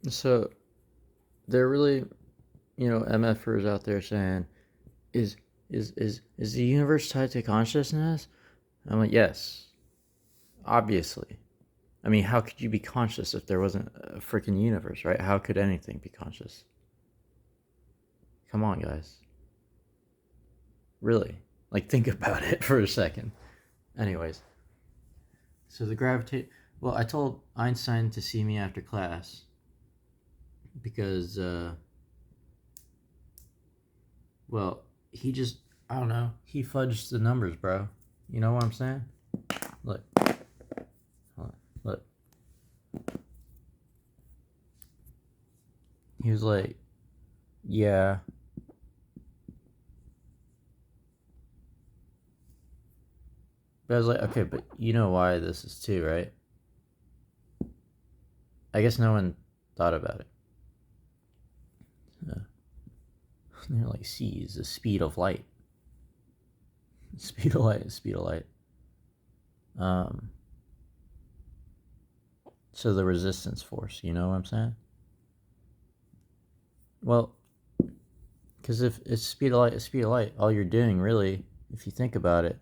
So there are really, MFers out there saying, is is the universe tied to consciousness? I'm like, yes, obviously. I mean, how could you be conscious if there wasn't a freaking universe, right? How could anything be conscious? Come on, guys. Really? Like, think about it for a second. Anyways, so the gravitate. Well, I told Einstein to see me after class because, well, he just, I don't know, he fudged the numbers, bro. You know what I'm saying? Look, hold on, look. He was like, yeah. But I was like, okay, but you know why this is too, right? I guess no one thought about it. Uh, they're like, C is the speed of light. Speed of light, speed of light. Um, so the resistance force, you know what I'm saying? Well, because if it's speed of light, it's speed of light. All you're doing, really, if you think about it,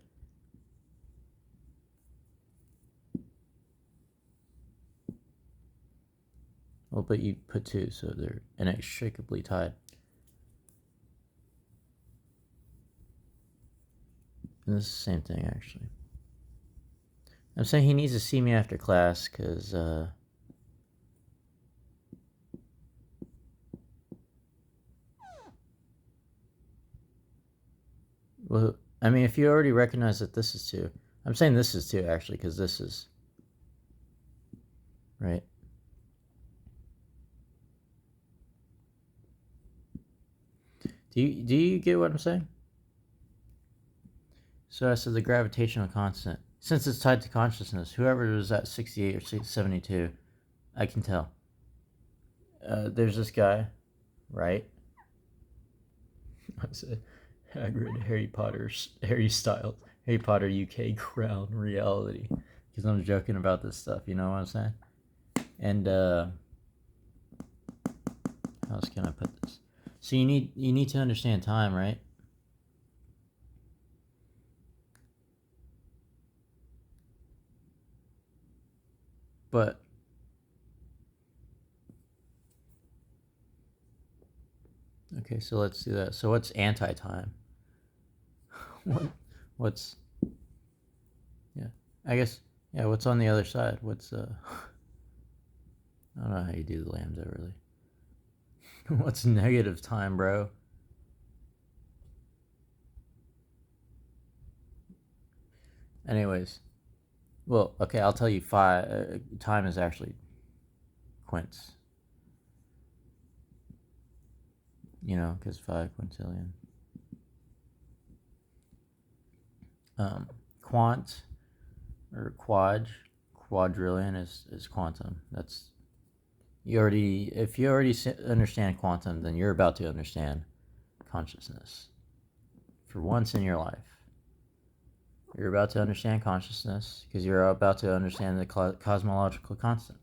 well, but you put two, so they're inextricably tied. And this is the same thing, actually. I'm saying he needs to see me after class because, well, I mean, if you already recognize that this is two, I'm saying this is two, actually, because this is, right? Do you get what I'm saying? So I said the gravitational constant, since it's tied to consciousness, whoever was at 68 or 72, I can tell. There's this guy, right? I said Hagrid, Harry Styles, Harry Potter UK Crown Reality, because I'm joking about this stuff. You know what I'm saying? And how else can I put this? So you need to understand time, right? But okay, so let's do that. So what's anti-time? what what's yeah? I guess yeah. What's on the other side? What's I don't know how you do the lambda really. What's negative time, bro? Anyways, well, okay, I'll tell you. Time is actually quints. You know, because 5 quintillion. Quant or quadrillion is quantum. That's you already. If you already understand quantum, then you're about to understand consciousness. For once in your life, you're about to understand consciousness because you're about to understand the cosmological constant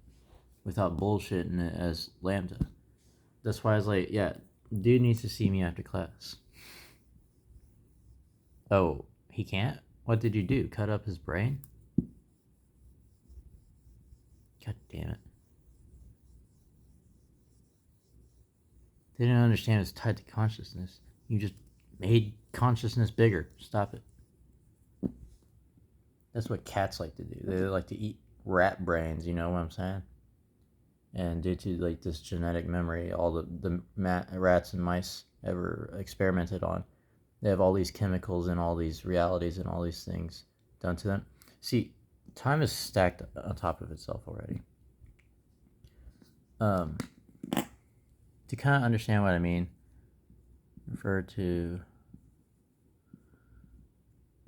without bullshitting it as lambda. That's why I was like, yeah, dude needs to see me after class. Oh, he can't? What did you do? Cut up his brain? God damn it. They didn't understand it's tied to consciousness. You just made consciousness bigger. Stop it. That's what cats like to do. They like to eat rat brains, you know what I'm saying? And due to like this genetic memory, all the rats and mice ever experimented on, they have all these chemicals and all these realities and all these things done to them. See, time is stacked on top of itself already. Um, to kind of understand what I mean, refer to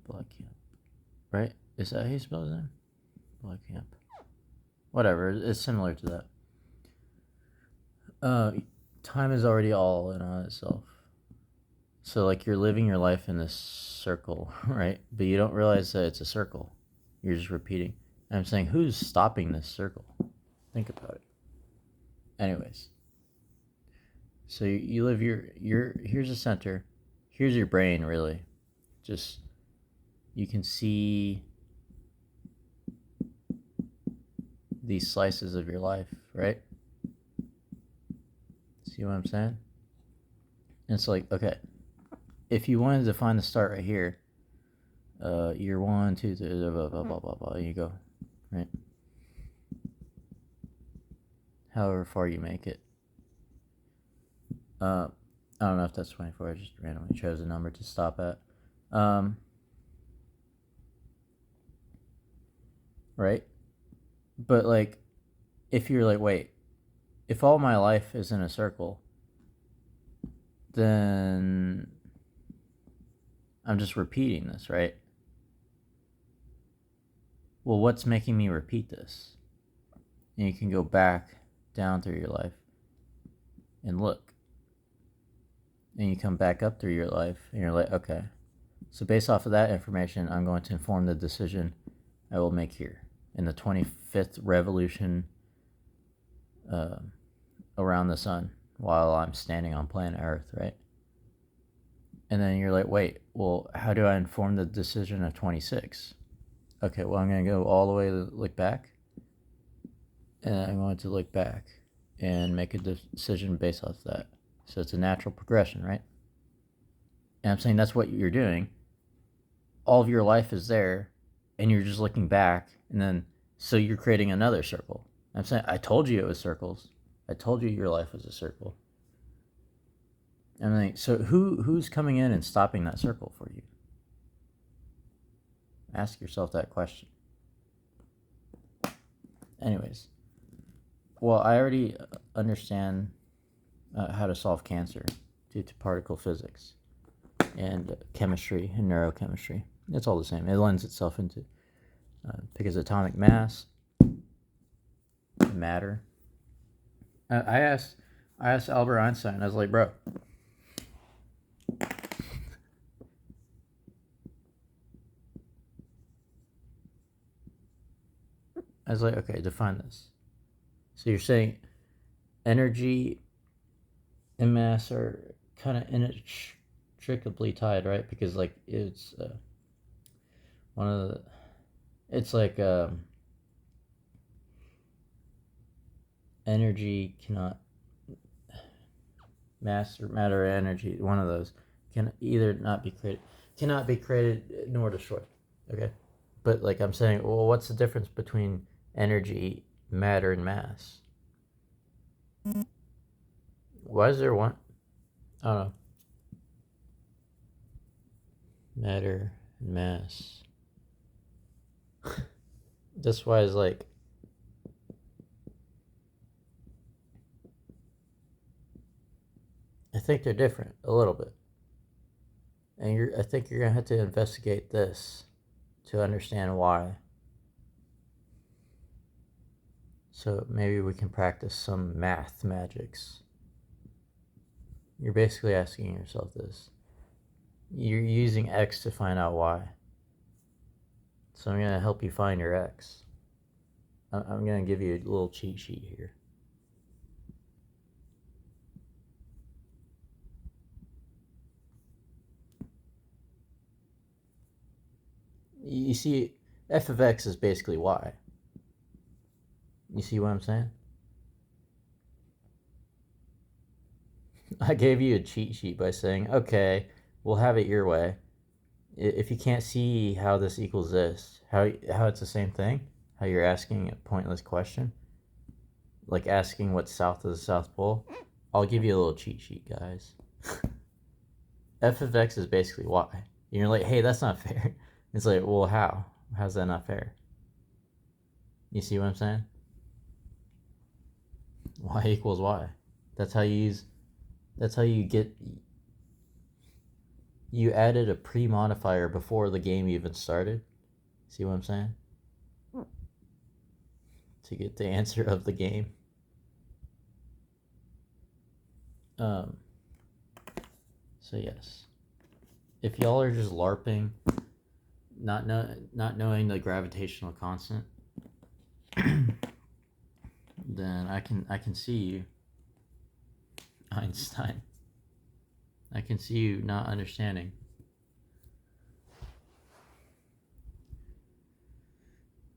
Blood Camp, right? Is that how you spell his name? Blood Camp. Whatever, it's similar to that. Uh, Time is already all in on itself. So like you're living your life in this circle, right? But you don't realize that it's a circle. You're just repeating. And I'm saying, who's stopping this circle? Think about it. Anyways, so you live here's the center, here's your brain really. Just you can see these slices of your life, right? See what I'm saying? And it's like, okay, if you wanted to find the start right here, year 1, 2, 3, blah blah blah blah blah, and you go, right? However far you make it. I don't know if that's 24. I just randomly chose a number to stop at. Right? But like, if you're like, wait, if all my life is in a circle, then I'm just repeating this, right? Well, what's making me repeat this? And you can go back down through your life and look. And you come back up through your life and you're like, okay, so based off of that information, I'm going to inform the decision I will make here in the 25th revolution around the sun while I'm standing on planet Earth, right? And then you're like, wait, well, how do I inform the decision of 26? Okay, well, I'm going to go all the way to look back. And I'm going to look back and make a decision based off that. So it's a natural progression, right? And I'm saying that's what you're doing. All of your life is there, and you're just looking back, and then, so you're creating another circle. I'm saying, I told you it was circles. I told you your life was a circle. I'm like, so who's coming in and stopping that circle for you? Ask yourself that question. Anyways, well, I already understand how to solve cancer due to particle physics and chemistry and neurochemistry. It's all the same. It lends itself into because atomic mass, matter. I asked Albert Einstein. I was like, bro, I was like, okay, define this. So you're saying energy and mass are kind of inextricably tied, right? Because like it's one of the, it's like energy cannot, mass or matter or energy, one of those can either not be created, cannot be created nor destroyed. Okay, but like I'm saying, well, what's the difference between energy, matter, and mass? Why is there one? I don't know. Matter and mass. That's why it's like, I think they're different a little bit, and I think you're gonna have to investigate this to understand why. So maybe we can practice some math magics. You're basically asking yourself this. You're using X to find out Y. So I'm going to help you find your X. I'm going to give you a little cheat sheet here. You see, f of x is basically y. You see what I'm saying? I gave you a cheat sheet by saying, okay, we'll have it your way. If you can't see how this equals this, how it's the same thing, how you're asking a pointless question, like asking what's south of the South Pole, I'll give you a little cheat sheet, guys. F of x is basically y. And you're like, hey, that's not fair. It's like, well, how? How's that not fair? You see what I'm saying? Y equals y. That's how you get, you added a pre-modifier before the game even started. See what I'm saying? To get the answer of the game. So yes, if y'all are just LARPing, not knowing the gravitational constant, then I can see you Einstein. I can see you not understanding.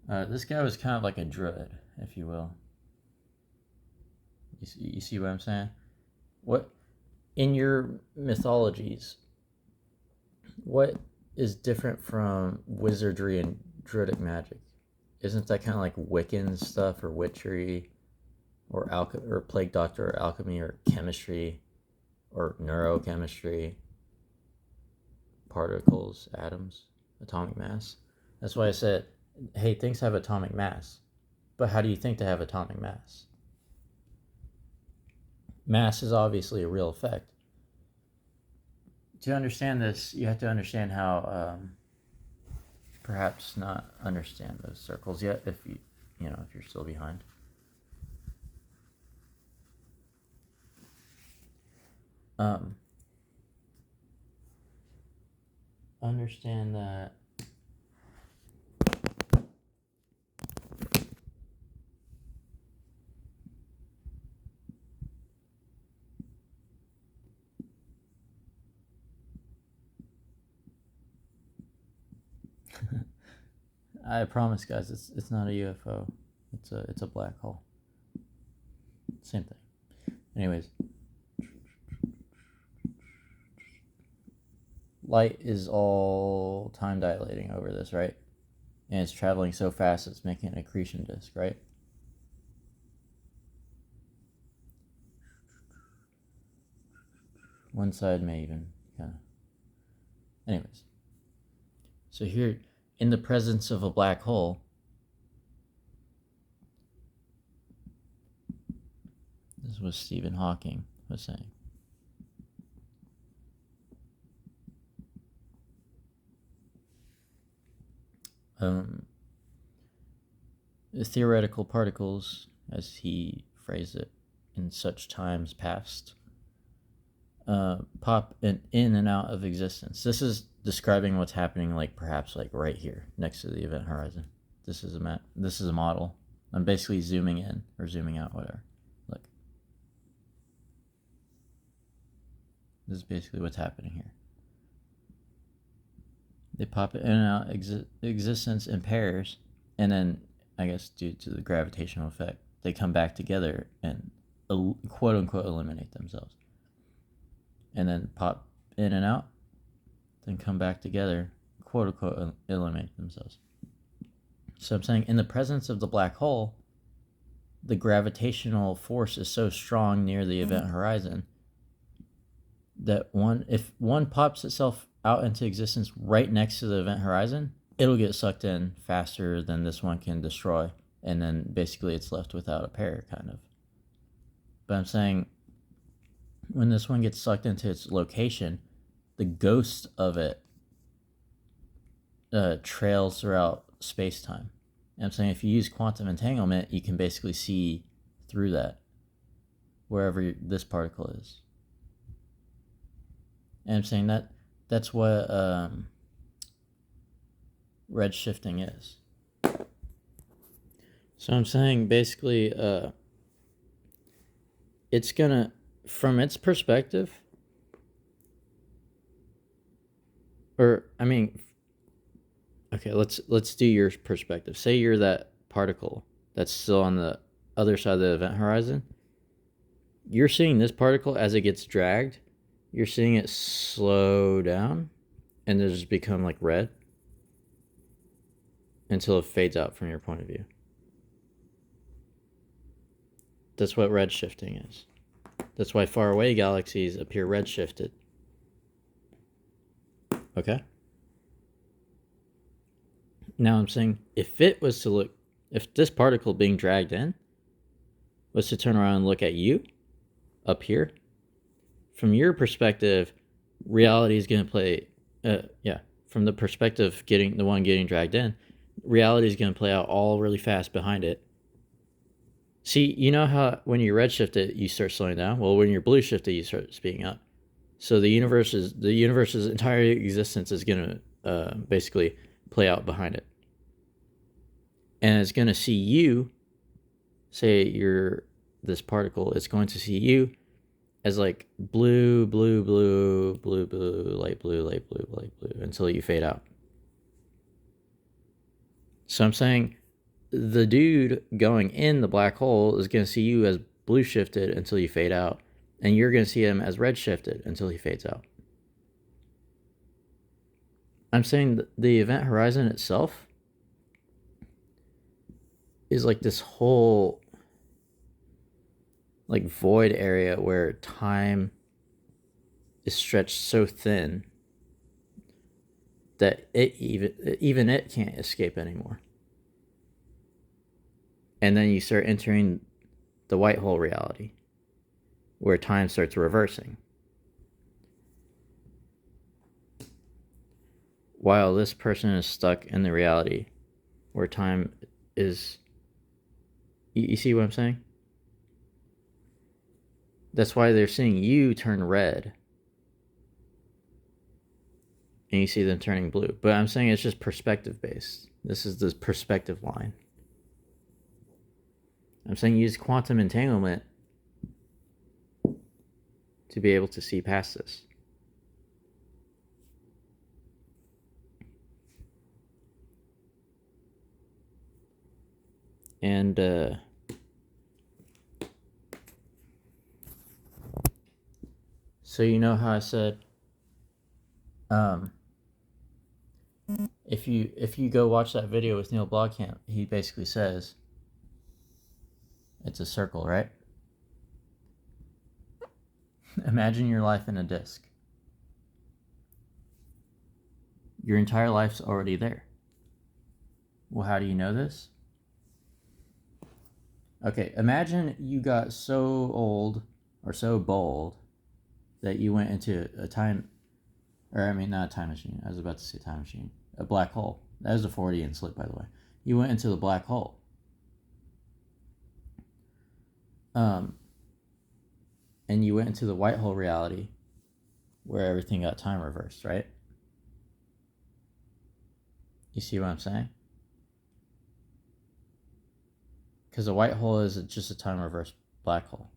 This guy was kind of like a druid, if you will. You see what I'm saying? What in your mythologies, what is different from wizardry and druidic magic? Isn't that kind of like Wiccan stuff or witchery or or plague doctor or alchemy or chemistry or neurochemistry, particles, atoms, atomic mass? That's why I said, hey, things have atomic mass. But how do you think they have atomic mass? Mass is obviously a real effect. To understand this, you have to understand how, perhaps not understand those circles yet, if if you're still behind. Understand that I promise, guys, it's not a UFO. It's a black hole. Same thing. Anyways, light is all time dilating over this, right? And it's traveling so fast it's making an accretion disk, right? One side may even kind of. Anyways, so here, in the presence of a black hole, this is what Stephen Hawking was saying. The theoretical particles, as he phrased it, in such times past, pop in and out of existence. This is describing what's happening, like perhaps like right here next to the event horizon. This is a model. I'm basically zooming in or zooming out, whatever. Look, this is basically what's happening here. They pop in and out existence in pairs, and then I guess due to the gravitational effect, they come back together and quote unquote eliminate themselves, and then pop in and out, then come back together, quote unquote eliminate themselves. So I'm saying, in the presence of the black hole, the gravitational force is so strong near the event horizon that if one pops itself out into existence right next to the event horizon, it'll get sucked in faster than this one can destroy, and then basically it's left without a pair, kind of. But I'm saying, when this one gets sucked into its location, the ghost of it trails throughout space-time. And I'm saying, if you use quantum entanglement, you can basically see through that, wherever this particle is. And I'm saying that's what redshifting is. So I'm saying, basically, it's gonna, from its perspective, or I mean, okay, let's do your perspective. Say you're that particle that's still on the other side of the event horizon. You're seeing this particle as it gets dragged. You're seeing it slow down and then just become like red until it fades out from your point of view. That's what redshifting is. That's why far away galaxies appear redshifted. Okay? Now I'm saying, if this particle being dragged in was to turn around and look at you up here, from your perspective, reality is going to play, from the perspective the one getting dragged in, reality is going to play out all really fast behind it. See, you know how when you redshift it, you start slowing down? Well, when you're blue shifted, you start speeding up. So the universe's entire existence is going to basically play out behind it. And it's going to see you, say you're this particle, it's going to see you as like blue, blue, blue, blue, blue, light blue, light blue, light blue, until you fade out. So I'm saying the dude going in the black hole is going to see you as blue shifted until you fade out, and you're going to see him as red shifted until he fades out. I'm saying the event horizon itself is like this whole like void area where time is stretched so thin that even it can't escape anymore. And then you start entering the white hole reality where time starts reversing. While this person is stuck in the reality where time is... You see what I'm saying? That's why they're seeing you turn red. And you see them turning blue. But I'm saying it's just perspective based. This is the perspective line. I'm saying use quantum entanglement to be able to see past this. And so you know how I said if you go watch that video with Neil Blomkamp, he basically says it's a circle, right? Imagine your life in a disc. Your entire life's already there. Well, how do you know this? Okay, imagine you got so old or so bold that you went into a time, or I mean, not a time machine. I was about to say time machine. A black hole. That was a Freudian slip, by the way. You went into the black hole. And you went into the white hole reality where everything got time reversed, right? You see what I'm saying? Because a white hole is just a time reversed black hole.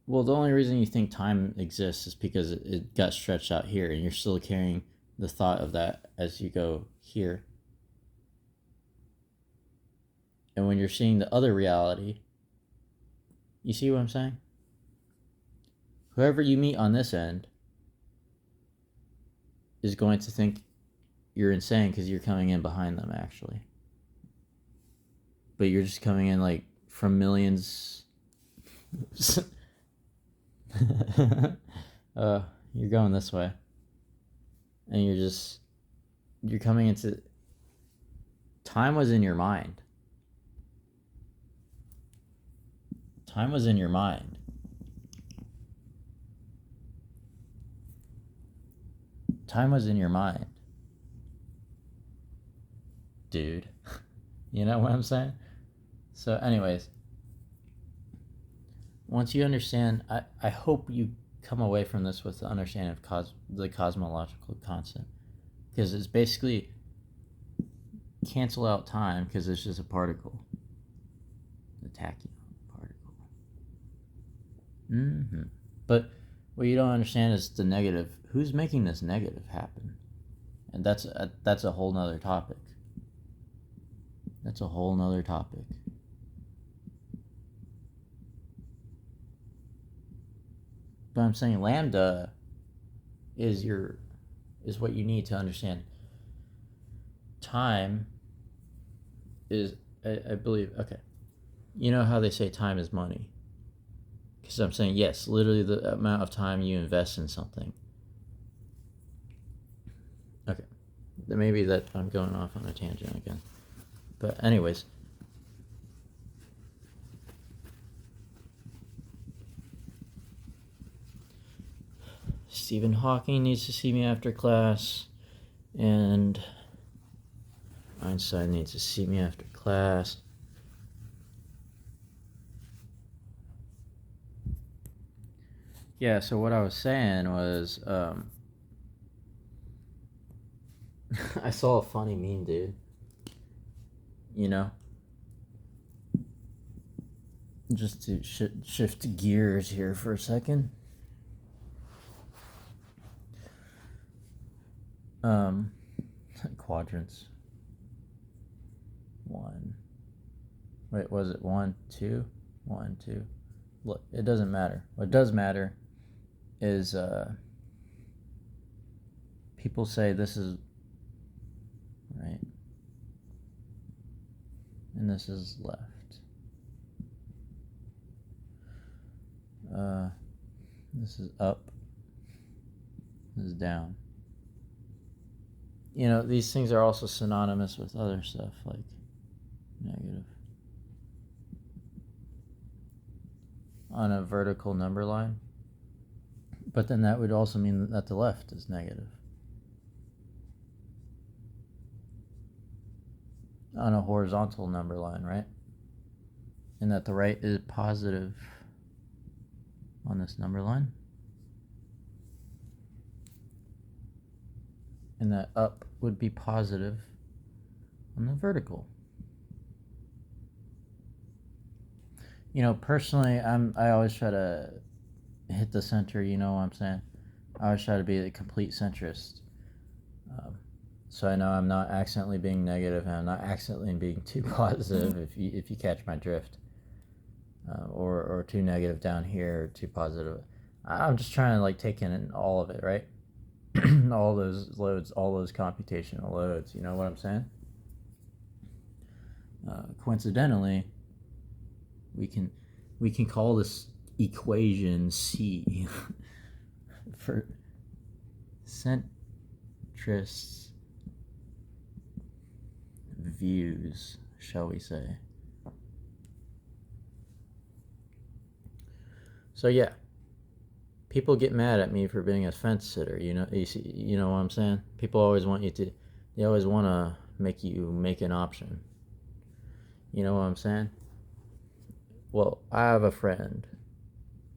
Well, the only reason you think time exists is because it got stretched out here, and you're still carrying the thought of that as you go here. And when you're seeing the other reality, you see what I'm saying? Whoever you meet on this end is going to think you're insane because you're coming in behind them, actually. But you're just coming in like from millions. You're going this way. And you're coming into... Time was in your mind. Time was in your mind. Time was in your mind. Dude. You know what I'm saying? So anyways, once you understand, I hope you come away from this with the understanding of the cosmological constant. Because it's basically cancel out time because it's just a particle. The tachyon particle. But what you don't understand is the negative. Who's making this negative happen? And that's a whole nother topic. That's a whole nother topic. But I'm saying lambda is what you need to understand. Time is, I believe, okay. You know how they say time is money? Because I'm saying, yes, literally the amount of time you invest in something. Okay. Maybe that I'm going off on a tangent again. But anyways. Stephen Hawking needs to see me after class. And Einstein needs to see me after class. Yeah, so what I was saying was, I saw a funny meme, dude. You know? just to shift gears here for a second. Quadrants. 1. Wait, was it 1, 2? 1, 2. Look, it doesn't matter. What does matter is people say this is right and this is left. This is up. This is down. You know, these things are also synonymous with other stuff like negative. On a vertical number line. But then that would also mean that the left is negative. On a horizontal number line, right? And that the right is positive on this number line. And that up would be positive on the vertical. You know, personally, I always try to hit the center, you know what I'm saying? I always try to be the complete centrist. So I know I'm not accidentally being negative and I'm not accidentally being too positive, if you catch my drift. Or too negative down here, or too positive. I'm just trying to like take in all of it, right? All those loads, all those computational loads, you know what I'm saying? Coincidentally, we can call this equation C for centrist views, shall we say. So yeah, people get mad at me for being a fence sitter. You know what I'm saying? People always want you to. They always want to make you make an option. You know what I'm saying? Well, I have a friend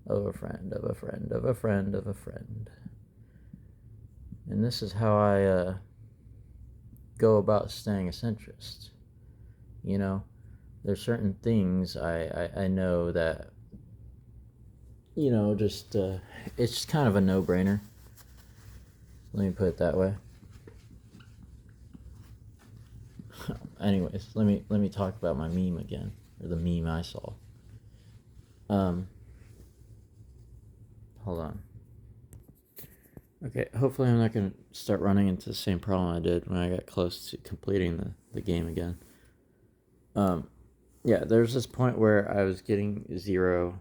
of a friend of a friend of a friend of a friend, and this is how I go about staying a centrist. You know, there's certain things I know that, you know, just it's just kind of a no-brainer. Let me put it that way. Anyways, let me talk about my meme again, or the meme I saw. Hold on. Okay, hopefully I'm not gonna start running into the same problem I did when I got close to completing the game again. Yeah, there's this point where I was getting zero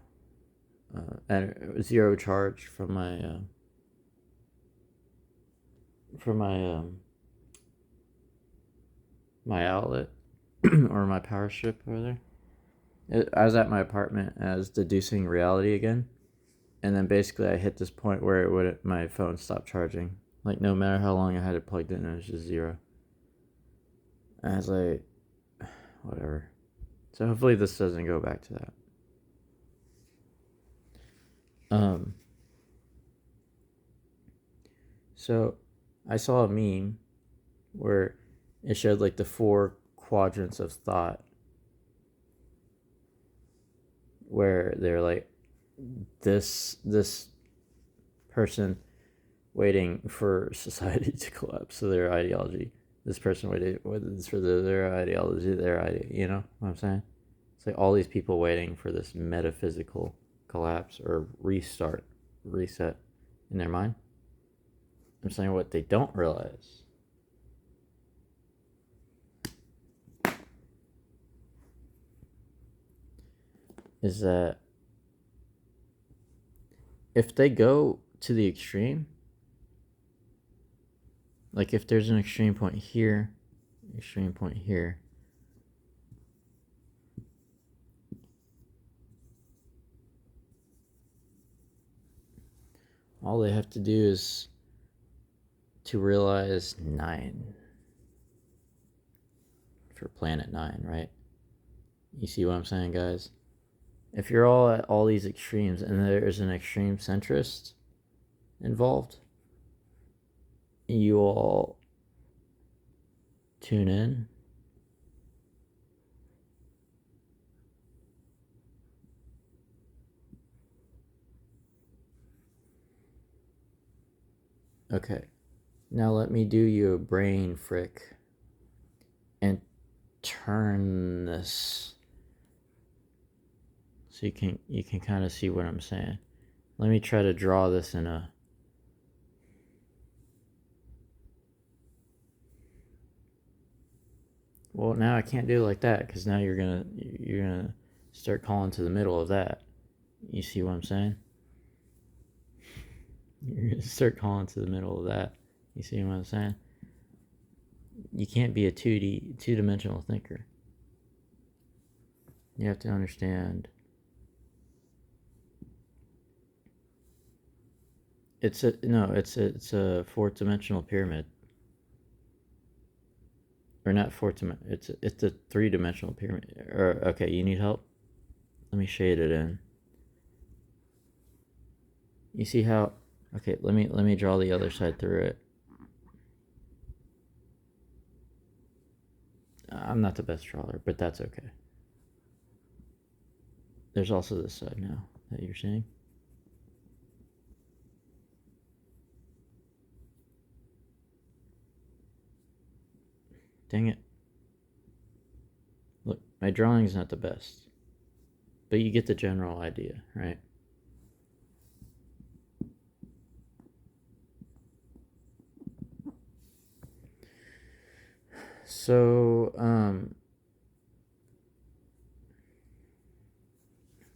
charge from my my outlet or my power strip over there. I was at my apartment and I was deducing reality again, and then basically I hit this point where my phone stopped charging. Like no matter how long I had it plugged in, it was just zero. And I was like, whatever. So hopefully this doesn't go back to that. So I saw a meme where it showed like the 4 quadrants of thought, where they're like this person waiting for society to collapse, so their ideology. This person waiting for their ideology, their idea. You know what I'm saying? It's like all these people waiting for this metaphysical collapse or reset in their mind. I'm saying what they don't realize is that if they go to the extreme, like if there's an extreme point here, extreme point here, all they have to do is to realize 9 for planet 9, right? You see what I'm saying, guys? If you're all at all these extremes and there is an extreme centrist involved, you all tune in Okay. Now let me do you a brain frick and turn this so you can kind of see what I'm saying. Let me try to draw this in a well, now I can't do it like that because now you're gonna start calling to the middle of that. You see what I'm saying? You're gonna start calling to the middle of that. You see what I'm saying? You can't be a two-dimensional thinker. You have to understand. It's a fourth-dimensional pyramid. Or not fourth-dimensional. It's a three-dimensional pyramid. Or okay, you need help? Let me shade it in. You see how? Okay, let me draw the other side through it. I'm not the best drawer, but that's okay. There's also this side now that you're seeing. Dang it. Look, my drawing's not the best, but you get the general idea, right? So,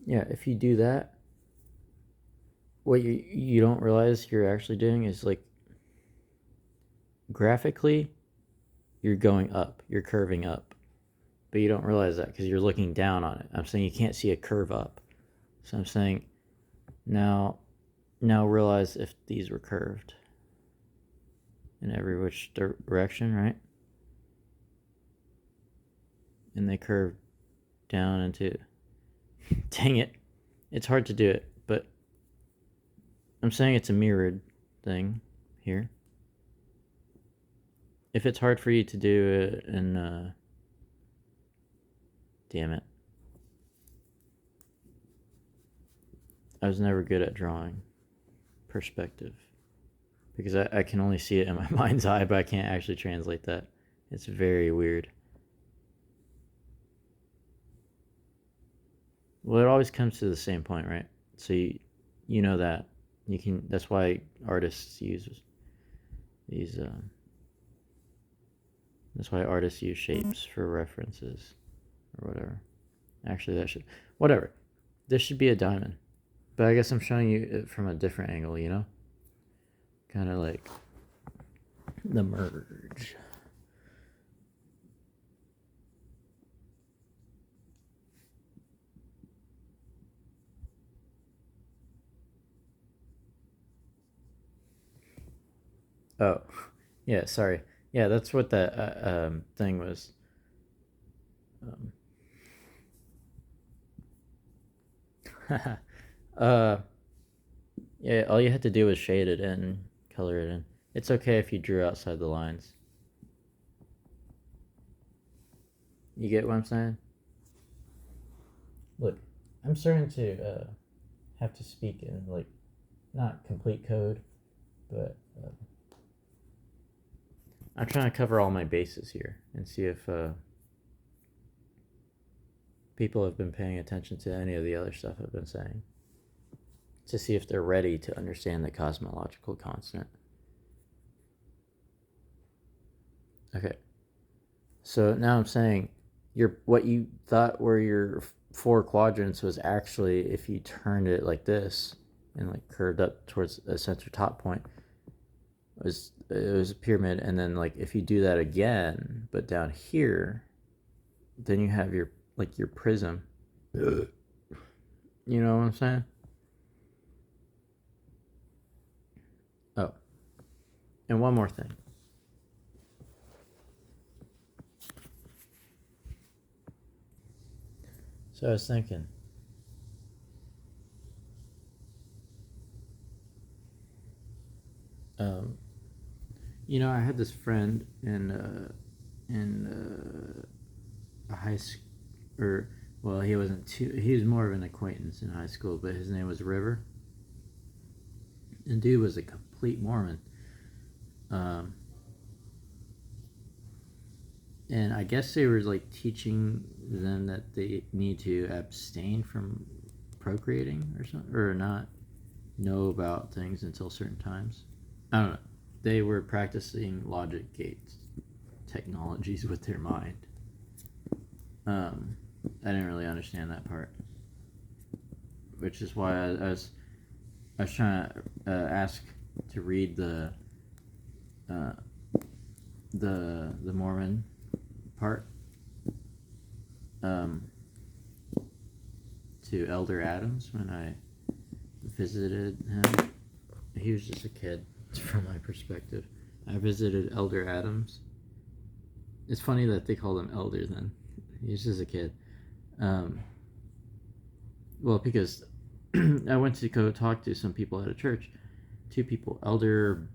yeah, if you do that, what you don't realize you're actually doing is like graphically, you're going up, you're curving up, but you don't realize that because you're looking down on it. I'm saying you can't see a curve up. So I'm saying now realize if these were curved in every which direction, right? And they curve down into dang it, it's hard to do it, but I'm saying it's a mirrored thing here. If it's hard for you to do it and damn it, I was never good at drawing perspective because I can only see it in my mind's eye, but I can't actually translate that. It's very weird. Well, it always comes to the same point, right? So you know that you can. That's why artists use these. That's why artists use shapes for references or whatever. Actually, that should whatever. This should be a diamond, but I guess I'm showing you it from a different angle. You know, kind of like the merge. Oh, yeah. Sorry. Yeah, that's what that thing was. Um, uh, yeah. All you had to do was shade it in, color it in. It's okay if you drew outside the lines. You get what I'm saying? Look, I'm starting to have to speak in like not complete code, but I'm trying to cover all my bases here and see if people have been paying attention to any of the other stuff I've been saying to see if they're ready to understand the cosmological constant. Okay. So now I'm saying what you thought were your four quadrants was actually if you turned it like this and like curved up towards a center top point it was a pyramid, and then like if you do that again but down here, then you have your like your prism. You know what I'm saying? Oh, and one more thing. So I was thinking, um, I had this friend in a high school, or well, he wasn't too. He was more of an acquaintance in high school, but his name was River, and dude was a complete Mormon. Um, and I guess they were like teaching them that they need to abstain from procreating or something, or not know about things until certain times. I don't know. They were practicing logic gates technologies with their mind. I didn't really understand that part, which is why I was trying to ask to read uh, the Mormon part to Elder Adams when I visited him. He was just a kid, from my perspective. I visited Elder Adams. It's funny that they called him Elder then. He was just a kid. Well, because I went to go talk to some people at a church. Two people, Elder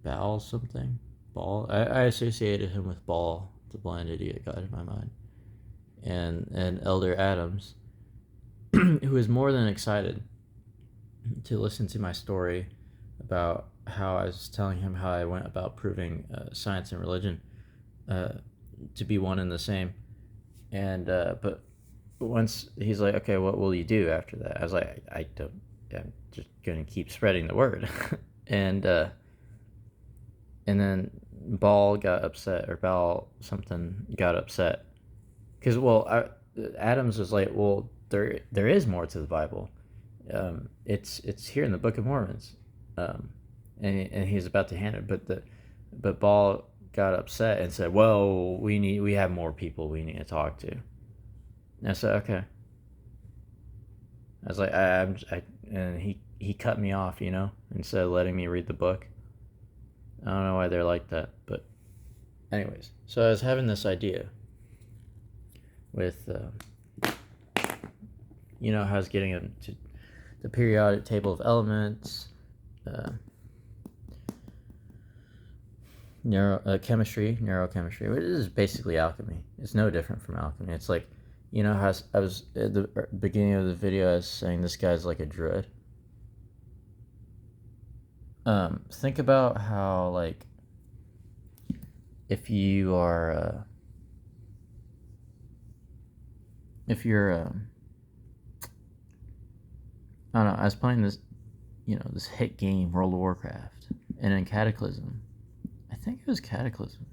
Ball something. Ball. I associated him with Ball, the blind idiot guy in my mind. And Elder Adams, who was more than excited to listen to my story about how I was telling him how I went about proving science and religion to be one and the same. And but once he's like, okay, what will you do after that? I was like, I don't. I'm just gonna keep spreading the word. and then Ball got upset, or Ball something got upset, because Adams was like, well, there is more to the Bible. It's here in the Book of Mormons, and he's about to hand it, but Ball got upset and said, well, we have more people we need to talk to. And I said, okay. I was like, and he cut me off, instead of letting me read the book. I don't know why they're like that, but anyways. So I was having this idea with, how I was getting into the periodic table of elements, neurochemistry, which is basically alchemy. It's no different from alchemy. It's like, how I was at the beginning of the video, I was saying this guy's like a druid. Think about how, like, if you are, if you're, I don't know, I was playing this, this hit game, World of Warcraft, and in Cataclysm, I think it was Cataclysm,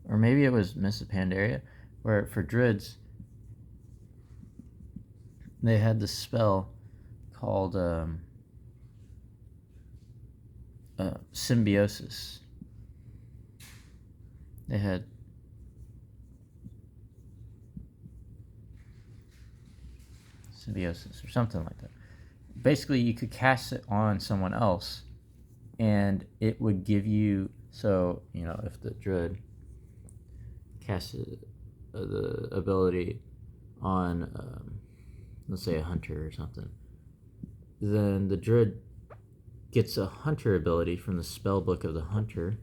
or maybe it was Mists of Pandaria, where for druids, they had this spell called symbiosis. They had symbiosis or something like that. Basically, you could cast it on someone else, and it would give you, so, if the druid casted the ability on, let's say, a hunter or something, then the druid gets a hunter ability from the spell book of the hunter,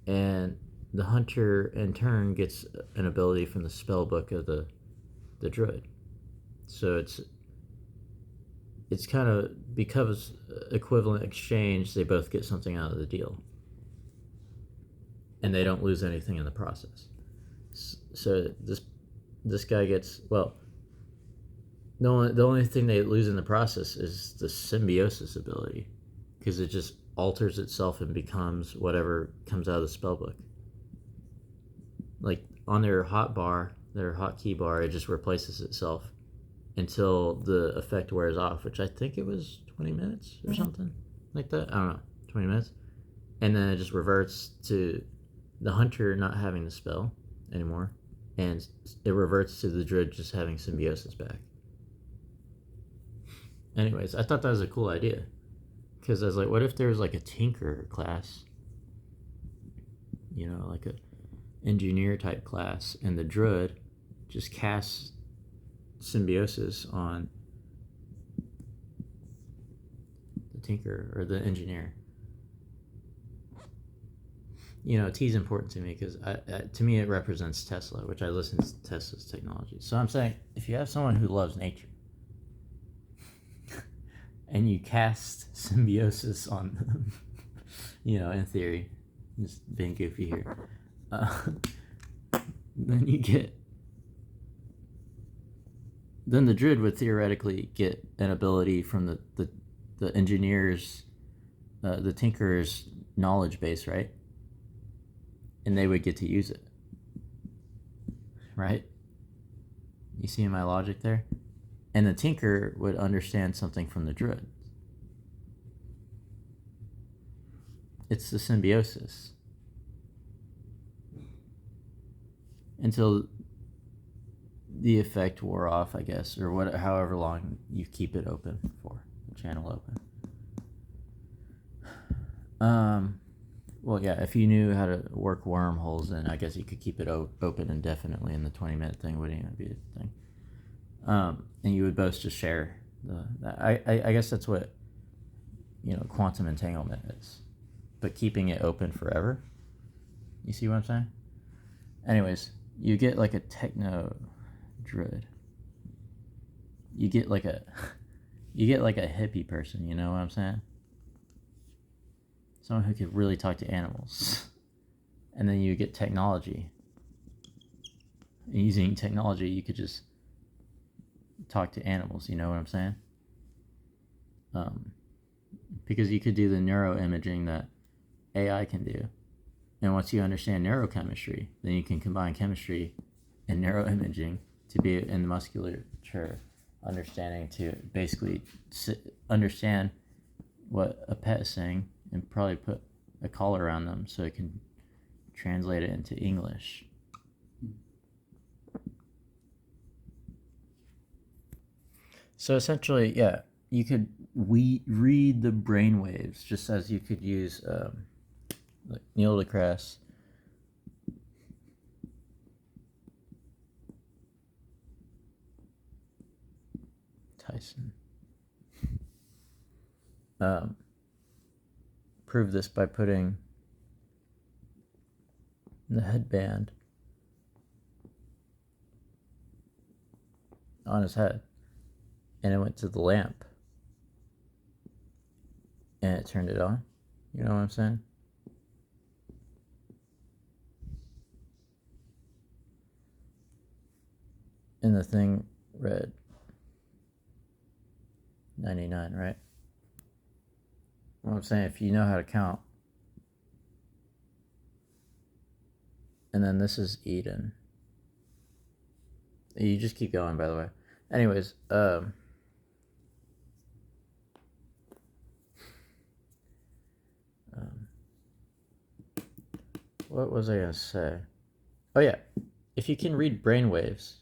and the hunter in turn gets an ability from the spell book of the druid. So it's kind of, because equivalent exchange, they both get something out of the deal, and they don't lose anything in the process. So this guy gets, well, the only thing they lose in the process is the symbiosis ability, because it just alters itself and becomes whatever comes out of the spellbook. Like on their hotkey bar, it just replaces itself until the effect wears off, which I think it was 20 minutes or something like that. I don't know, 20 minutes. And then it just reverts to the hunter not having the spell anymore, and it reverts to the druid just having symbiosis back. Anyways, I thought that was a cool idea, because I was like, what if there was like a tinker class, like a engineer type class, and the druid just casts symbiosis on the tinker or the engineer. T is important to me, because to me it represents Tesla, which I listen to Tesla's technology. So I'm saying, if you have someone who loves nature and you cast symbiosis on them, in theory, just being goofy here. Then you get, then the Druid would theoretically get an ability from the engineer's, the tinkerer's knowledge base, right? And they would get to use it, right? You see my logic there? And the tinker would understand something from the Druid. It's the symbiosis. Until the effect wore off, I guess, or however long you keep it open for, the channel open. Well, yeah, if you knew how to work wormholes, then I guess you could keep it open indefinitely, and the 20-minute thing wouldn't even be a thing. And you would both just share I guess that's what quantum entanglement is, but keeping it open forever. You see what I'm saying? Anyways, you get like a techno druid. You get like a hippie person. You know what I'm saying? Someone who could really talk to animals. And then you get technology. And using technology, you could just talk to animals. You know what I'm saying? Because you could do the neuroimaging that AI can do. And once you understand neurochemistry, then you can combine chemistry and neuroimaging to be in the musculature understanding to basically understand what a pet is saying and probably put a collar around them so it can translate it into English. So essentially, yeah, you could read the brain waves just as you could use like Neil deGrasse Tyson proved this by putting the headband on his head, and it went to the lamp and it turned it on. You know what I'm saying? And the thing read 99, right? What I'm saying, if you know how to count, and then this is Eden. You just keep going, by the way. Anyways, what was I gonna say? Oh yeah, if you can read brainwaves,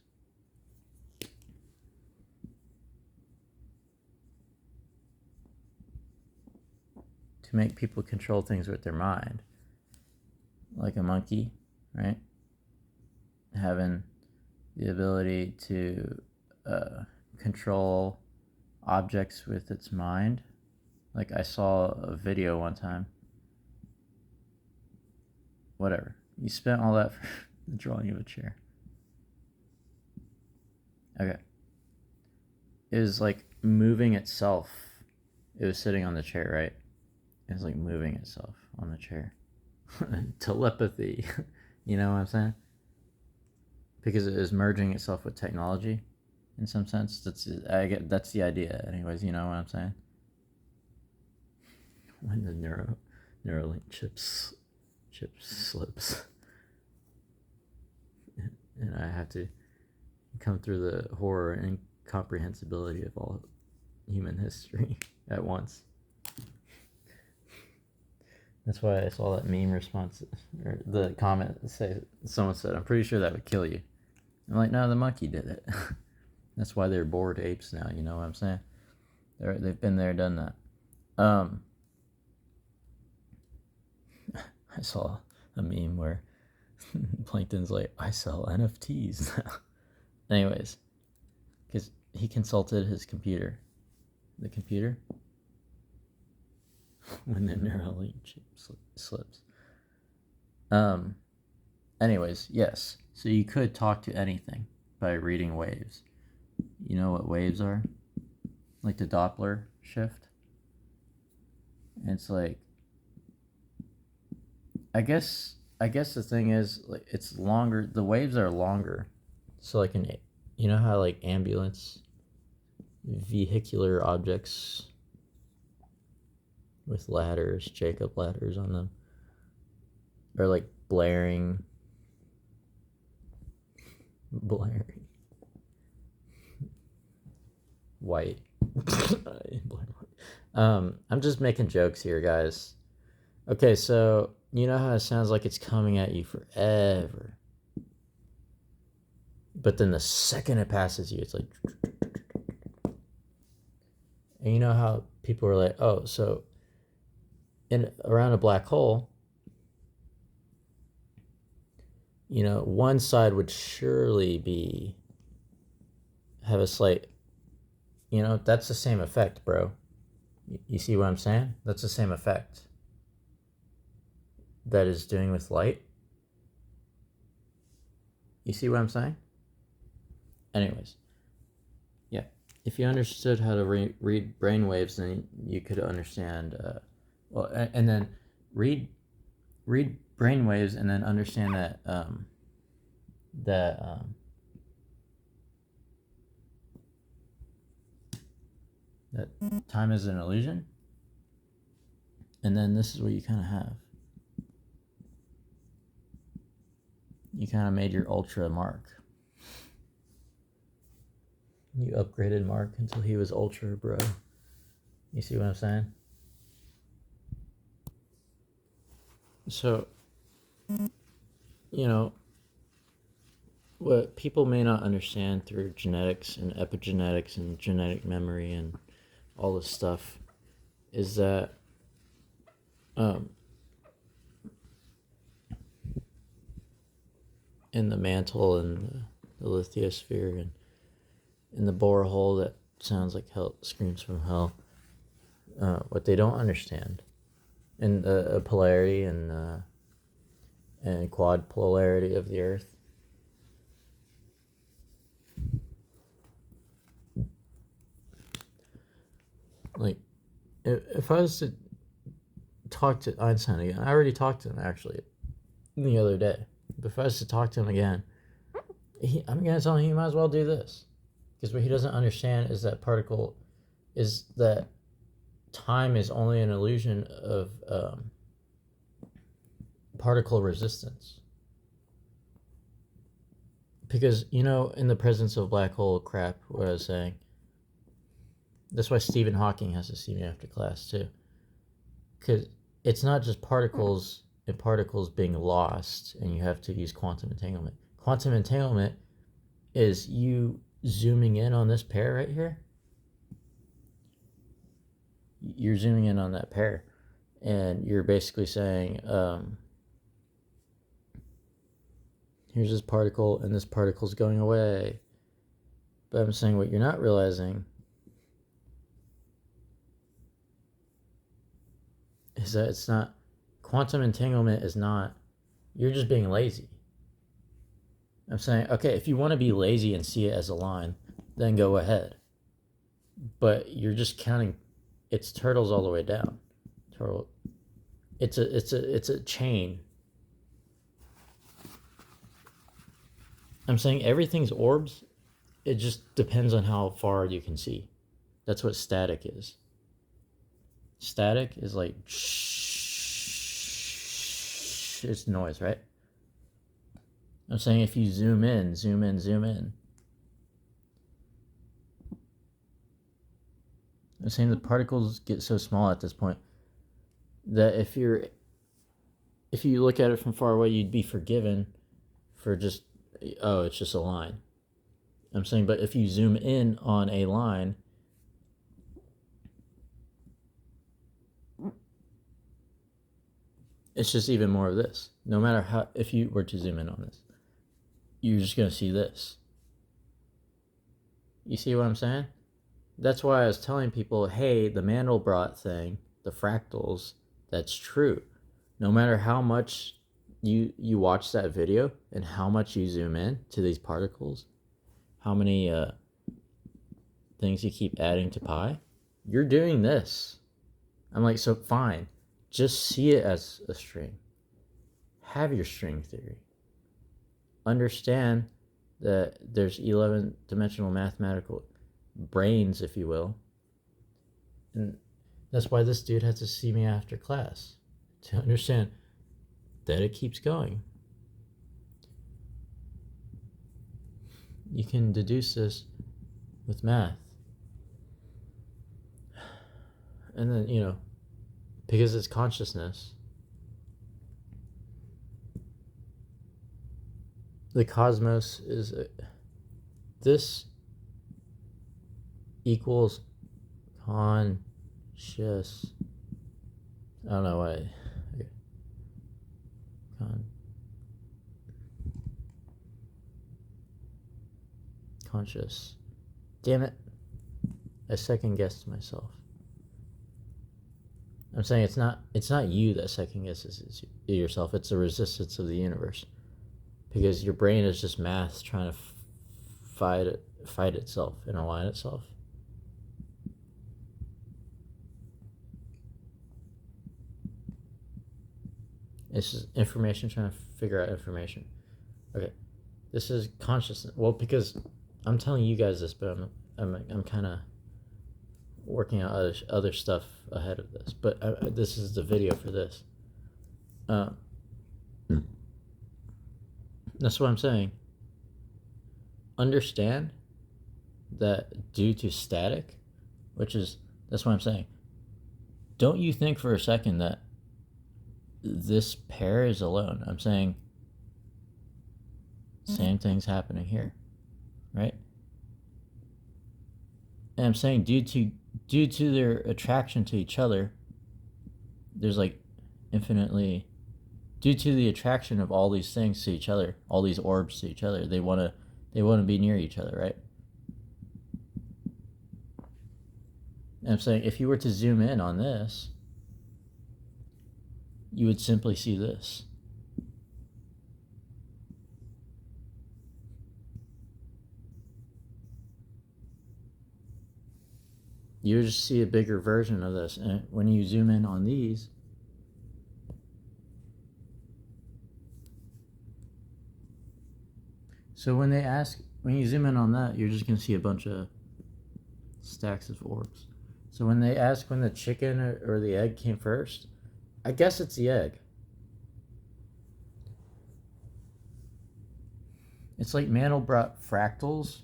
to make people control things with their mind, like a monkey, right? Having the ability to control objects with its mind. Like I saw a video one time. Whatever. You spent all that for the drawing of a chair. Okay. It was like moving itself. It was sitting on the chair, right? It was like moving itself on the chair. Telepathy. You know what I'm saying? Because it is merging itself with technology in some sense. That's the idea. Anyways, you know what I'm saying? When the Neuralink chips slips. And I have to come through the horror and incomprehensibility of all human history at once. That's why I saw that meme response, or the comment someone said, I'm pretty sure that would kill you. I'm like, no, the monkey did it. That's why they're bored apes now, you know what I'm saying? They've been there, done that. I saw a meme where Plankton's like, I sell NFTs now. Anyways, because he consulted his computer. The computer? When the Neuralink chip slips. Anyways, yes. So you could talk to anything by reading waves. You know what waves are? Like the Doppler shift. And it's like I guess the thing is, like, it's longer. The waves are longer, so like you know how like ambulance vehicular objects with ladders, Jacob ladders on them, are like blaring, white. I'm just making jokes here, guys. Okay, so you know how it sounds like it's coming at you forever, but then the second it passes you, it's like, and you know how people are like, oh, so in around a black hole, you know, one side would surely have a slight, you know, that's the same effect, bro. You see what I'm saying? That's the same effect that is doing with light. You see what I'm saying? Anyways, yeah. If you understood how to read brainwaves, then you could understand. Well, and then read brainwaves, and then understand that that time is an illusion. And then this is what you kind of have. You kind of made your ultra Mark. You upgraded Mark until he was ultra, bro. You see what I'm saying? So, you know, what people may not understand through genetics and epigenetics and genetic memory and all this stuff is that in the mantle and the lithosphere and in the borehole that sounds like hell, screams from hell, what they don't understand, and the polarity and quad polarity of the Earth. Like, if I was to talk to Einstein again, I already talked to him actually the other day. But if I was to talk to him again, I'm gonna tell him he might as well do this, because what he doesn't understand is that time is only an illusion of particle resistance. Because, you know, in the presence of black hole crap, what I was saying, that's why Stephen Hawking has to see me after class too. Because it's not just particles and particles being lost, and you have to use quantum entanglement. Quantum entanglement is you zooming in on this pair right here. You're zooming in on that pair, and you're basically saying, here's this particle, and this particle's going away. But I'm saying what you're not realizing is that it's not, quantum entanglement is not, you're just being lazy. I'm saying, okay, if you want to be lazy and see it as a line, then go ahead. But you're just counting, it's turtles all the way down. Turtle, it's a chain. I'm saying everything's orbs. It just depends on how far you can see. That's what static is. Static is like it's noise, right? I'm saying if you zoom in. I'm saying the particles get so small at this point that if you look at it from far away, you'd be forgiven for just, oh, it's just a line. I'm saying, but if you zoom in on a line, it's just even more of this. No matter how, if you were to zoom in on this, you're just going to see this. You see what I'm saying? That's why I was telling people, hey, the Mandelbrot thing, the fractals, that's true. No matter how much you watch that video and how much you zoom in to these particles, how many things you keep adding to pi, you're doing this. I'm like, so fine, just see it as a string. have your string theory. Understand that there's 11-dimensional mathematical brains, if you will. And that's why this dude had to see me after class, to understand that it keeps going. You can deduce this with math. And then, because it's consciousness, the cosmos is this equals conscious. I don't know why. Conscious. Damn it. I second guessed myself. I'm saying it's not you that second guesses yourself. It's the resistance of the universe. Because your brain is just math trying to fight itself and align itself. It's just information trying to figure out information. Okay, this is consciousness. Well, because I'm telling you guys this, but I'm kind of working on other stuff ahead of this. But this is the video for this. That's what I'm saying. Understand that due to static, that's what I'm saying. Don't you think for a second that this pair is alone. I'm saying same thing's happening here, right? And I'm saying due to their attraction to each other, there's like infinitely, due to the attraction of all these things to each other, all these orbs to each other, they want to be near each other, right? And I'm saying if you were to zoom in on this, you would simply see this. You would just see a bigger version of this. And when you zoom in on these, so when you zoom in on that, you're just going to see a bunch of stacks of orbs. So when they ask when the chicken or the egg came first, I guess it's the egg. It's like Mandelbrot fractals,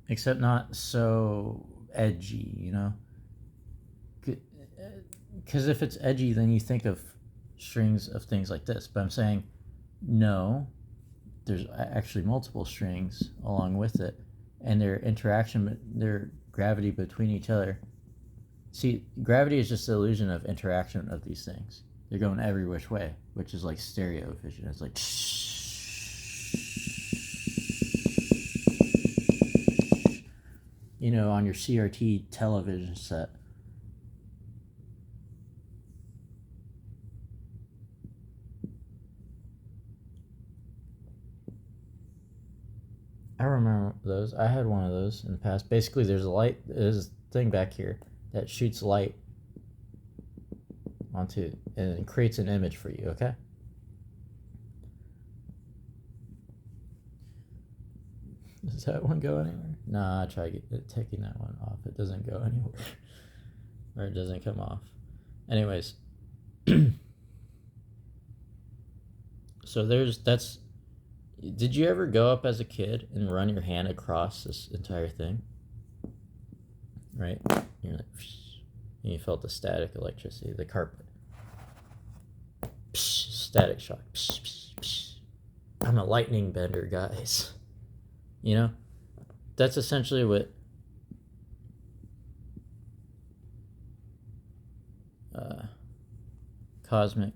except not so edgy, Because if it's edgy, then you think of strings of things like this. But I'm saying, no, there's actually multiple strings along with it, and their interaction, their gravity between each other. See, gravity is just the illusion of interaction of these things. They're going every which way, which is like stereo vision. It's like on your CRT television set. I remember those. I had one of those in the past. Basically, there's a thing back here that shoots light onto and it creates an image for you, okay? Does that one go anywhere? Nah, I try taking that one off. It doesn't go anywhere. Or it doesn't come off. Anyways. So did you ever go up as a kid and run your hand across this entire thing? Right? You're like, and you felt the static electricity, the carpet. Static shock. I'm a lightning bender, guys. That's essentially what cosmic,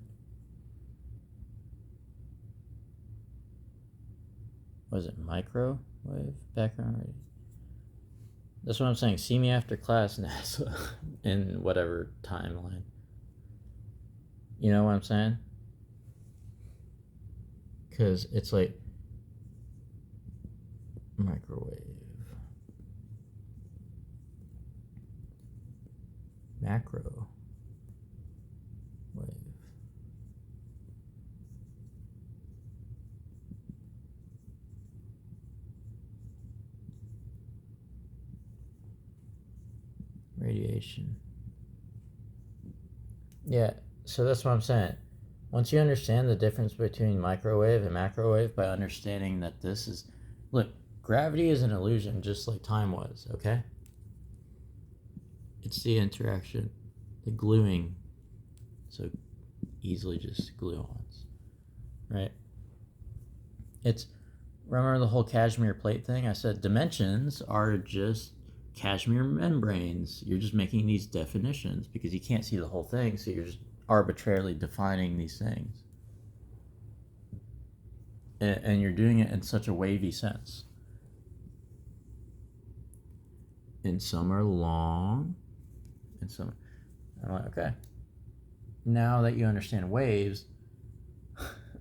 microwave background radiation? That's what I'm saying. See me after class, NASA, in whatever timeline. You know what I'm saying? Because it's like microwave, macro wave. computation. Yeah, so that's what I'm saying. Once you understand the difference between microwave and macrowave by understanding that this is... Look, gravity is an illusion just like time was, okay? It's the interaction, the gluing, so easily just gluons, right? It's... Remember the whole Kashmir plate thing? I said dimensions are just Kashmir membranes. You're just making these definitions because you can't see the whole thing, so you're just arbitrarily defining these things. And you're doing it in such a wavy sense. And some are long, and some... I'm like, okay. Now that you understand waves,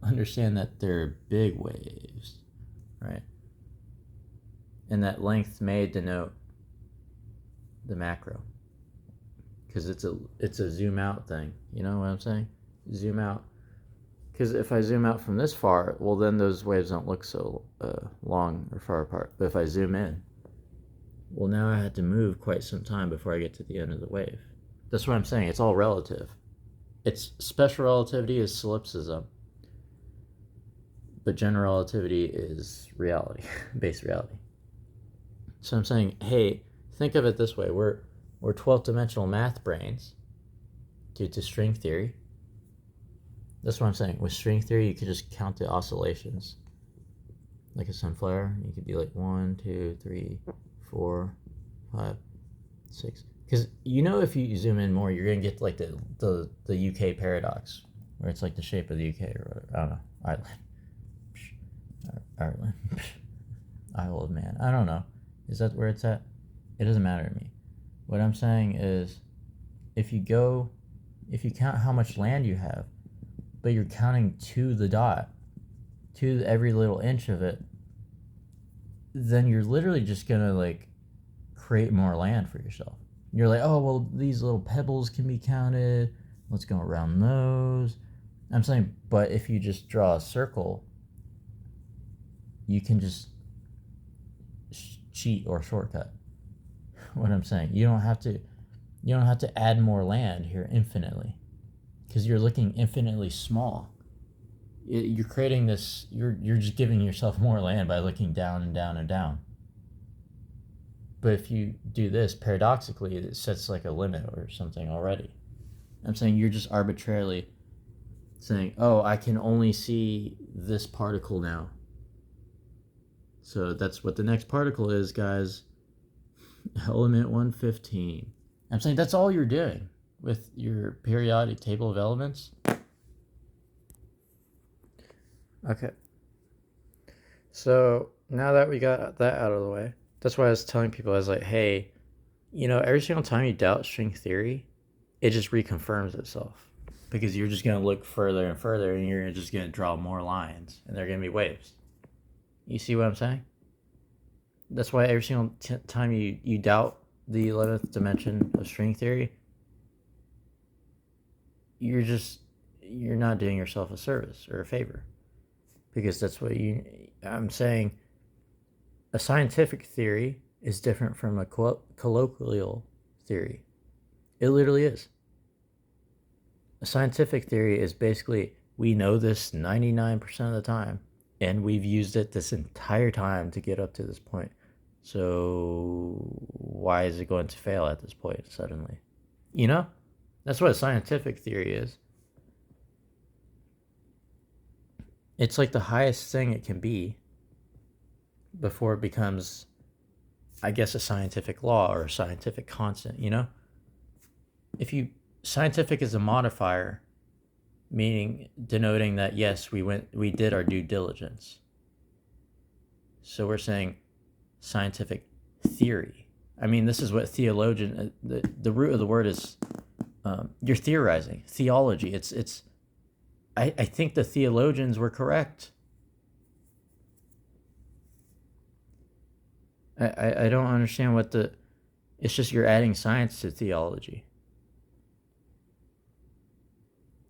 understand that they're big waves, right? And that length may denote the macro, because it's a zoom out thing. You know what I'm saying? Zoom out. Because if I zoom out from this far, well, then those waves don't look so long or far apart. But if I zoom in, well, now I had to move quite some time before I get to the end of the wave. That's what I'm saying. It's all relative. It's special relativity is solipsism, but general relativity is reality, base reality. So I'm saying, hey, think of it this way. We're 12th dimensional math brains due to string theory. That's what I'm saying. With string theory, you could just count the oscillations. Like a sunflower, you could be like 1, 2, 3, 4, 5, 6. Because you know, if you zoom in more, you're gonna get like the UK paradox, where it's like the shape of the UK or whatever. I don't know. Ireland. Isle of Man. I don't know. Is that where it's at? It doesn't matter to me. What I'm saying is, if you count how much land you have, but you're counting to the dot, to every little inch of it, then you're literally just gonna like create more land for yourself. You're like, oh, well, these little pebbles can be counted. Let's go around those. I'm saying, but if you just draw a circle, you can just cheat or shortcut. What I'm saying, you don't have to add more land here infinitely, because you're looking infinitely small. You're creating this. You're just giving yourself more land by looking down and down and down. But if you do this paradoxically, it sets like a limit or something already. I'm saying you're just arbitrarily saying, oh, I can only see this particle now. So that's what the next particle is, guys. Element 115. I'm saying that's all you're doing with your periodic table of elements. Okay. So now that we got that out of the way, that's why I was telling people, I was like, hey, every single time you doubt string theory, it just reconfirms itself. Because you're just going to look further and further, and you're just going to draw more lines, and they're going to be waves. You see what I'm saying? That's why every single time you doubt the 11th dimension of string theory, you're not doing yourself a service or a favor. Because that's what I'm saying, a scientific theory is different from a colloquial theory. It literally is. A scientific theory is basically, we know this 99% of the time, and we've used it this entire time to get up to this point. So why is it going to fail at this point suddenly? That's what a scientific theory is. It's like the highest thing it can be before it becomes, I guess, a scientific law or a scientific constant, Scientific is a modifier, meaning denoting that, yes, we did our due diligence. So we're saying scientific theory. I mean, this is what theologian, the root of the word is, you're theorizing, theology. I think the theologians were correct. I don't understand it's just you're adding science to theology.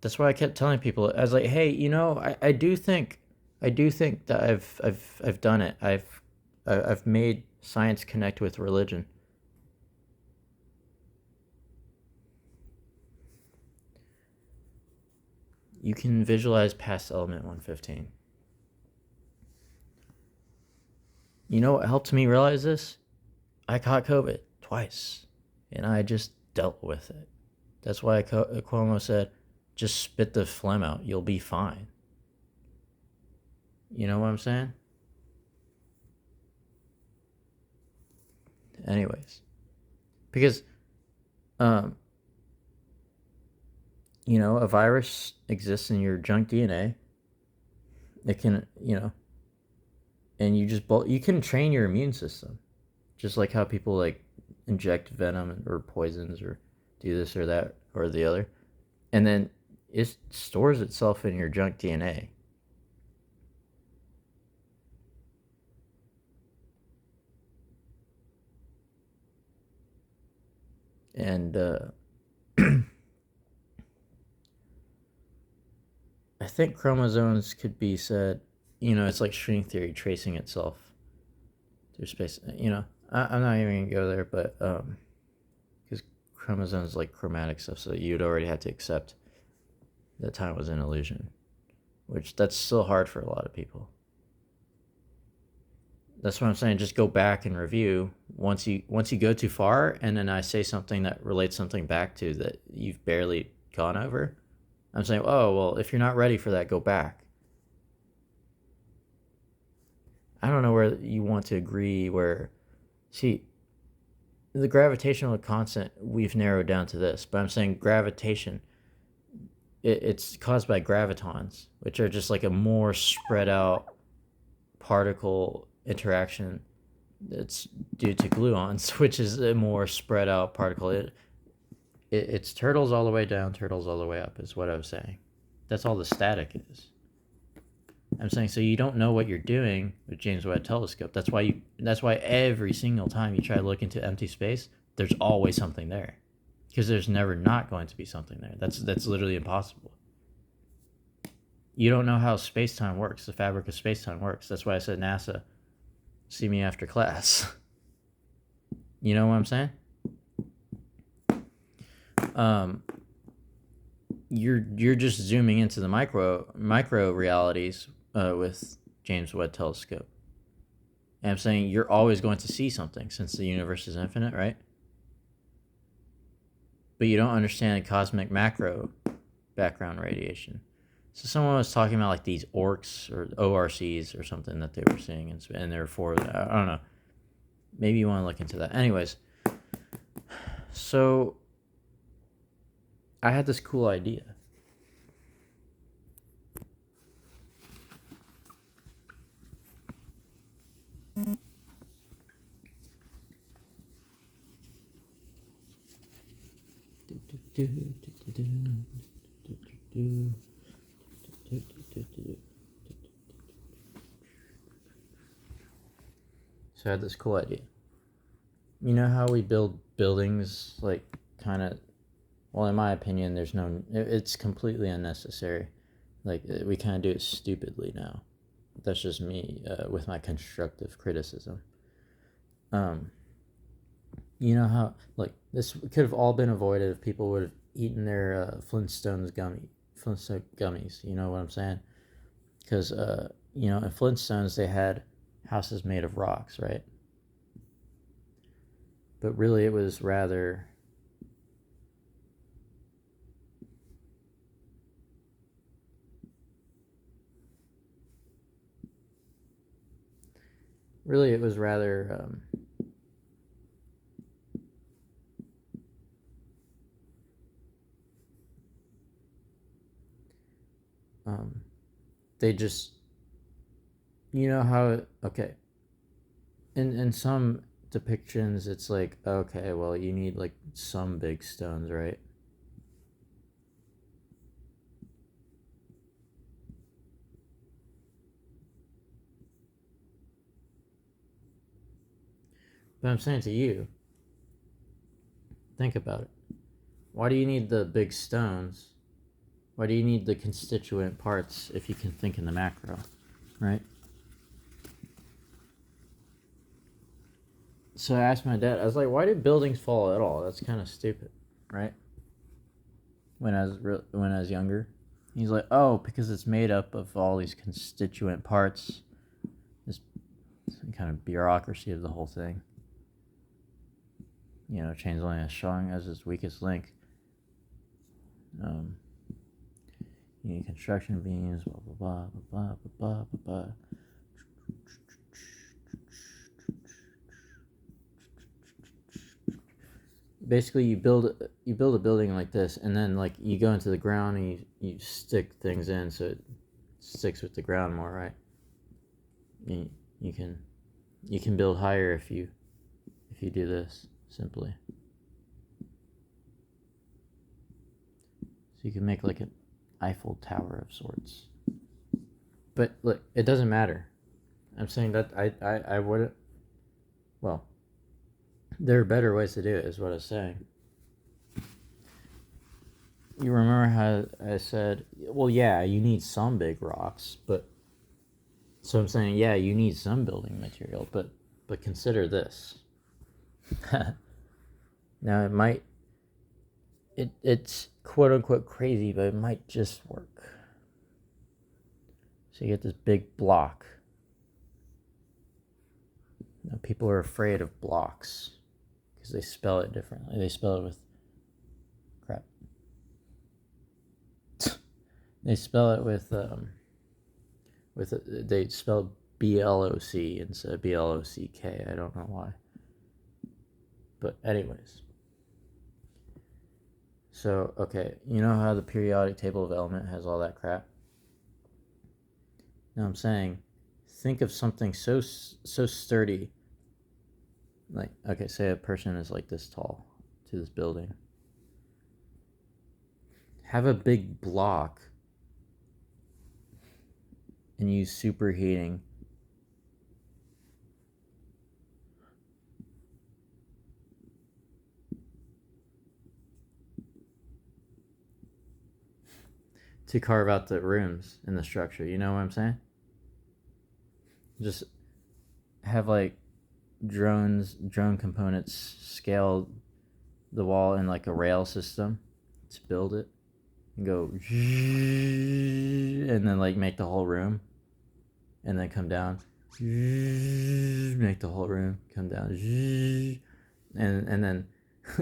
That's why I kept telling people, I was like, hey, I do think that I've done it. I've made science connect with religion. you can visualize past element 115. You know what helped me realize this? I caught COVID twice, and I just dealt with it. That's why Cuomo said, just spit the phlegm out. You'll be fine. You know what I'm saying? Anyways. Because, a virus exists in your junk DNA. It can, and you can train your immune system. Just like how people, like, inject venom or poisons or do this or that or the other. And then it stores itself in your junk DNA. And I think chromosomes could be said, it's like string theory tracing itself through space. I'm not even going to go there, but because chromosomes like chromatic stuff, so you'd already have to accept that time was an illusion, which that's still hard for a lot of people. That's what I'm saying. Just go back and review once you go too far, and then I say something that relates something back to that you've barely gone over. I'm saying, oh, well, if you're not ready for that, go back. I don't know where you want to agree see, the gravitational constant we've narrowed down to this, but I'm saying gravitation, it's caused by gravitons, which are just like a more spread out particle interaction that's due to gluons, which is a more spread out particle. It's turtles all the way down, turtles all the way up is what I was saying. That's all the static is. I'm saying, so you don't know what you're doing with James Webb Telescope. That's why every single time you try to look into empty space, there's always something there. Because there's never not going to be something there. That's literally impossible. You don't know how space-time works, the fabric of space-time works. That's why I said, NASA, see me after class. You know what I'm saying? You're just zooming into the micro realities with James Webb Telescope. And I'm saying you're always going to see something since the universe is infinite, right? But you don't understand cosmic macro background radiation. So someone was talking about like these orcs or ORCs or something that they were seeing, and therefore, I don't know. Maybe you want to look into that. Anyways, so I had this cool idea. So I had this cool idea. You know how we build buildings, like, kind of, well, in my opinion, it's completely unnecessary. Like, we kind of do it stupidly now. That's just me with my constructive criticism. You know how, like, this could have all been avoided if people would have eaten their Flintstone gummies. You know what I'm saying? Because, in Flintstones, they had houses made of rocks, right? But really, it was rather... Really, it was rather... they just... You know how... Okay. In some depictions, it's like, okay, well, you need, like, some big stones, right? But I'm saying to you, think about it. Why do you need the big stones? Why do you need the constituent parts if you can think in the macro, right? So I asked my dad, I was like, why do buildings fall at all? That's kind of stupid, right? When I was younger, He's like, oh, because it's made up of all these constituent parts. This kind of bureaucracy of the whole thing. You know, chain's only as strong as its weakest link. You need construction beams, blah, blah, blah, blah, blah, blah, blah, blah. Basically, you build a building like this, and then like you go into the ground and you stick things in so it sticks with the ground more, right? You can build higher if you do this simply. So you can make like an Eiffel Tower of sorts. But look, it doesn't matter. I'm saying that I wouldn't. Well, there are better ways to do it, is what I was saying. You remember how I said, well, yeah, you need some big rocks, but so I'm saying, yeah, you need some building material, but consider this. Now it's quote unquote crazy, but it might just work. So you get this big block. You know, people are afraid of blocks because they spell it differently. They spell it with crap. They spell it with they spell BLOC instead of BLOCK. I don't know why. But anyways. So, okay, you know how the periodic table of element has all that crap? Now I'm saying, think of something so sturdy. Like, okay, say a person is like this tall to this building. Have a big block and use superheating to carve out the rooms in the structure. You know what I'm saying? Just have like drone components scale the wall in like a rail system to build it and go and then like make the whole room and then come down, make the whole room come down, and then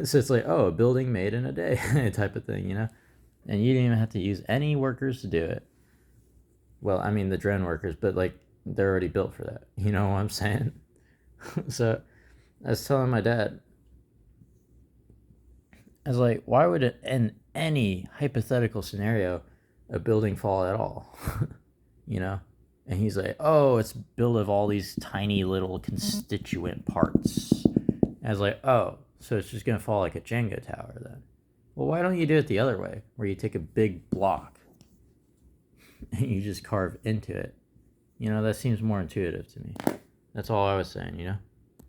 so it's like, oh, a building made in a day type of thing, you know? And you didn't even have to use any workers to do it. Well, I mean the drone workers, but like they're already built for that. You know what I'm saying? So I was telling my dad, I was like, why would it, in any hypothetical scenario, a building fall at all? You know? And he's like, oh, it's built of all these tiny little constituent parts. And I was like, oh, so it's just going to fall like a Jenga tower then. Well, why don't you do it the other way, where you take a big block and you just carve into it? You know, that seems more intuitive to me. That's all I was saying, you know?